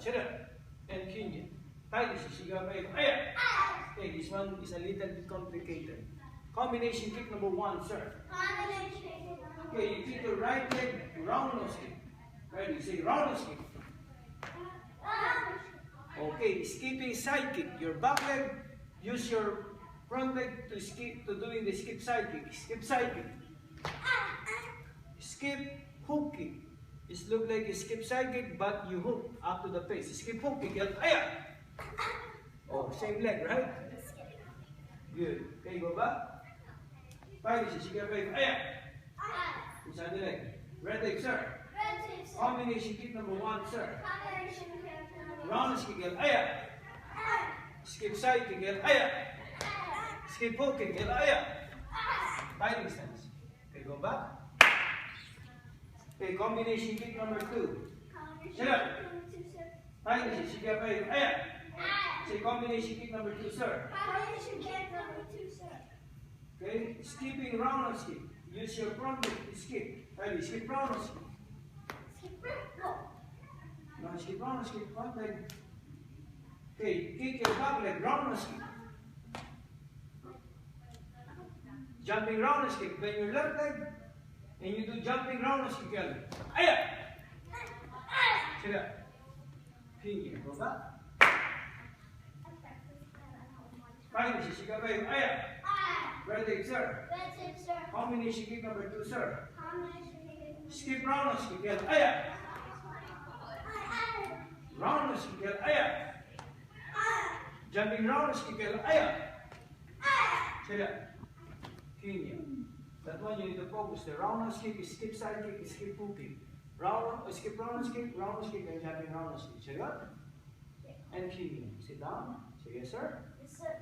Shut and Kenya. Tight is Shiga Bay. Aya. Okay, this one is a little bit complicated. Combination kick number 1, sir. Okay, you kick your right leg, roundhouse kick. Ready? Say roundhouse kick. Okay, skipping side kick. Your back leg, use your front leg to skip to doing the skip side kick. Skip side kick. Skip hook kick. It looks like a skip side kick, but you hook up to the face. Skip hook kick. Aya. Oh, same leg, right? Good. Okay, go back. Five is skip back. Aya. Inside the leg. Red leg, sir. Combination kick number 1, sir. Round kick. Aya. Skip side kick. Aya. Skip hook kick. Aya. Fighting stance. Okay, go back. Okay, combination kick number 2. Shut up. Fighting skip back. Aya. Say combination kick number 2, sir. Okay, skipping roundhouse kick. Use your front leg to skip. Ready, skip roundhouse kick. No, skip roundhouse kick, front leg. Okay, kick your back leg, roundhouse kick. Jumping roundhouse kick. Bend your left leg, and you do jumping roundhouse kick. Aya! Sit up. Pin, go back. Fine, Shishika Bay. Aya! Red leg, sir. Combination kick number 2, sir. Skip roundhouse kick. Aya! Roundhouse kick. Aya! Jumping roundhouse kick. Aya! Sit up. Kenya. That one you need to focus. The roundhouse kick is skip side kick, is skip hook kick. Skip roundhouse kick, and jumping roundhouse kick. Sit up. And Kenya. Sit down. Say yes, sir. Yes, sir.